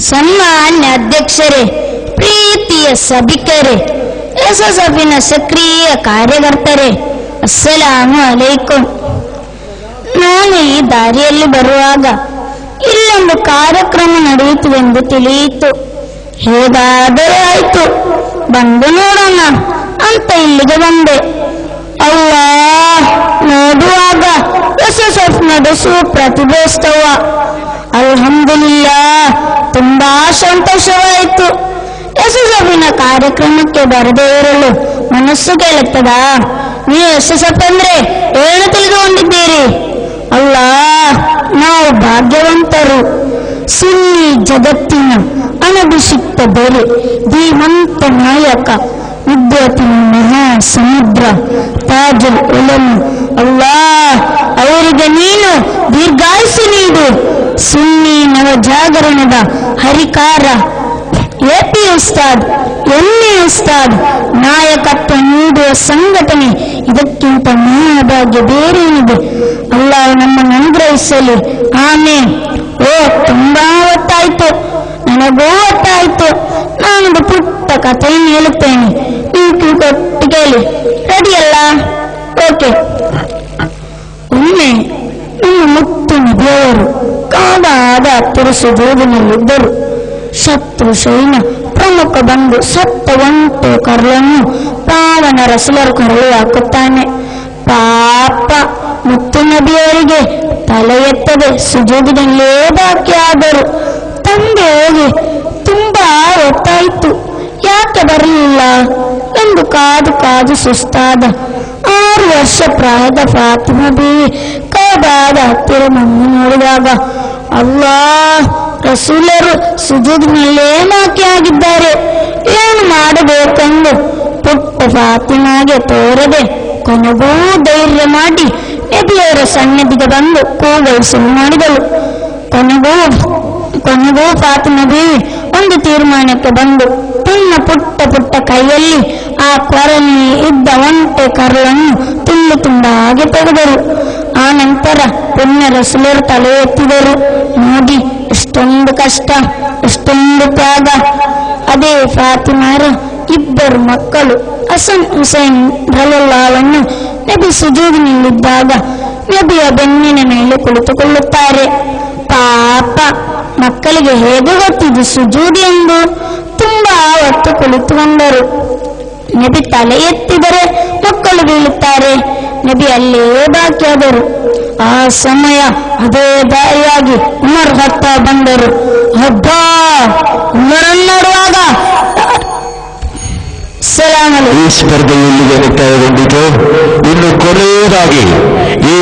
ಸನ್ಮಾನ್ಯ ಅಧ್ಯಕ್ಷರೇ, ಪ್ರೀತಿಯ ಸಭಿಕರೇ, ಎಸ್ಎಸ್ಎಫ್ನ ಸಕ್ರಿಯ ಕಾರ್ಯಕರ್ತರೇ, ಅಸ್ಸಲಾಮು ಅಲೈಕುಂ. ನಾನು ಈ ದಾರಿಯಲ್ಲಿ ಬರುವಾಗ ಇಲ್ಲೊಂದು ಕಾರ್ಯಕ್ರಮ ನಡೆಯುತ್ತವೆಂದು ತಿಳಿಯಿತು. ಹೇಗಾದರೂ ಆಯ್ತು, ಬಂದು ನೋಡೋಣ ಅಂತ ಇಲ್ಲಿಗೆ ಬಂದೆ. ನೋಡುವಾಗ ಎಸ್ಎಸ್ಎಫ್ ನಡೆಸುವ ಪ್ರತಿಭೋತ್ಸವ, ಅಲ್ಹಮ್ದುಲಿಲ್ಲಾ, ತುಂಬಾ ಸಂತೋಷವಾಯಿತು. ಎಸ್ಎಸ್ಎಫ್ನ ಕಾರ್ಯಕ್ರಮಕ್ಕೆ ಬರದೇ ಇರಲು ಮನಸ್ಸು ಕೇಳುತ್ತದಾ? ನೀವು ಎಸ್ಎಸ್ಎಫ್ ಅಂದ್ರೆ ಏನು ತಿಳಿದುಕೊಂಡಿದ್ದೀರಿ? ನಾವು ಭಾಗ್ಯವಂತರು. ಸುನ್ನಿ ಜಗತ್ತಿನ ಅನಭಿಷಿಕ್ತ ಬೆಲೆ, ಧೀಮಂತ ನಾಯಕ, ವಿದ್ಯಾರ್ಥಿ ಮಹಾ ಸಮುದ್ರ, ತಾಜುಲ್ ಉಲಮ. ಅವರಿಗೆ ನೀನು ದೀರ್ಘಾಯುಸ್ಸು ನೀಡು. ಸುನ್ನಿ ನವಜಾಗರಣದ ಹರಿಕಾರ ಎಪಿ ಉಸ್ತಾದ್, ಎನ್ನಿ ಉಸ್ತಾದ್ ನಾಯಕತ್ವ ನೀಡುವ ಸಂಘಟನೆ ಇದಕ್ಕಿಂತ ಮಹಾಭಾಗ್ಯ ಬೇರೇನಿದೆ? ನಮ್ಮನ್ನು ಅನುಗ್ರಹಿಸಲಿ. ಆಮೇಲೆ ತುಂಬಾ ಹೊತ್ತಾಯ್ತು, ನನಗೂ ಹೊತ್ತಾಯ್ತು. ನಾನೊಂದು ಪುಟ್ಟ ಕಥೆಯನ್ನು ಹೇಳುತ್ತೇನೆ, ನೀವು ಕೊಟ್ಟು ಕೇಳಿ. ರೆಡಿ ಅಲ್ಲ? ಓಕೆ. ಒಮ್ಮೆ ನಮ್ಮ ಮುತ್ತು ನದಿಯವರು ಕಾದಾದ ತುರುಸುಜೂದಿನಲ್ಲಿದ್ದರು. ಶತ್ರು ಸೈನ್ಯ ಪ್ರಮುಖ ಬಂದು ಸತ್ತ ಒಂಟೆ ಕರಳನ್ನು ಪಾವನ ರಸಲರು ಕರಳು ಹಾಕುತ್ತಾನೆ. ಪಾಪ ಮುತ್ತು ನಬಿಯವರಿಗೆ ತಲೆ ಎತ್ತದೆ ಸುಜೂದಿನಲ್ಲೇ ಬಾಕಿ ಆದರು. ತಂದೆ ಹೋಗಿ ತುಂಬಾ ಹೊತ್ತಾಯಿತು, ಯಾಕೆ ಬರಲಿಲ್ಲ ಎಂದು ಕಾದು ಕಾದು ಸುಸ್ತಾದ 6 ವರ್ಷ ಪ್ರಾಯದ ಫಾತಿಮಾ ಬೀವಿ ಕಾದಾದ ಹತ್ತಿರ ಮಣ್ಣು ನೋಡಿದಾಗ ರಸೂಲರು ಸುಜೂದಿನಲ್ಲೇ ಬಾಕಿ ಆಗಿದ್ದಾರೆ. ಏನು ಮಾಡಬೇಕೆಂದು ಪುಟ್ಟ ಫಾತಿಮಾಗೆ ತೋರದೆ ಕೊನೆಗೂ ಧೈರ್ಯ ಮಾಡಿ ನಬಿಯವರ ಸನ್ನಿಧಿಗೆ ಬಂದು ಕೂಗಲು ಶುರು ಮಾಡಿದಳು. ಕೊನೆಗೂ ಫಾತಿಮಾ ಬೀವಿ ಒಂದು ತೀರ್ಮಾನಕ್ಕೆ ಬಂದು ತನ್ನ ಪುಟ್ಟ ಪುಟ್ಟ ಕೈಯಲ್ಲಿ ಆ ಕೊರಲಿ ಇದ್ದ ಒಂಟೆ ಕರಳನ್ನು ತುಂಡಾಗಿ ತೆಗೆದರು. ಆ ನಂತರ ಪುಣ್ಯ ರಸೂಲರು ತಲೆ ಎತ್ತಿದರು. ನೋಡಿ, ಎಷ್ಟೊಂದು ಕಷ್ಟ, ಎಷ್ಟೊಂದು ತ್ಯಾಗ. ಅದೇ ಫಾತಿಮಾರ 2 ಮಕ್ಕಳು ಹಸನ್ ಹುಸೈನ್ ರಲಲ್ಲಾವನ್ನು ನಬಿ ಸುಜೂದಿನಲ್ಲಿದ್ದಾಗ ನಬಿಯ ಬೆನ್ನಿನ ಮೇಲೆ ಕುಳಿತುಕೊಳ್ಳುತ್ತಾರೆ. ಪಾಪ ಮಕ್ಕಳಿಗೆ ಹೇಗೆ ಗೊತ್ತಿದ್ದು ಸುಜೂದಿ ಎಂದು? ತುಂಬಾ ಹೊತ್ತು ಕುಳಿತುಕೊಂಡರು. ನಬಿ ತಲೆ ಎತ್ತಿದರೆ ಮಕ್ಕಳು ಬೀಳುತ್ತಾರೆ. ನಬಿ ಅಲ್ಲೇ ಬಾಕಿಯಾದರು. ಆ ಸಮಯ ಅದೇ ದಾರಿಯಾಗಿ ಉಮರ್ ಖತ್ತಾಬ್ ಬಂದರು. ಉಮರನ್ನೋಡುವಾಗ ಈ ಸ್ಪರ್ಧೆ ಇಲ್ಲಿಗೆ ಮುಕ್ತಾಯಗೊಂಡಿತು. ಇನ್ನು ಕೊನೆಯದಾಗಿ ಈ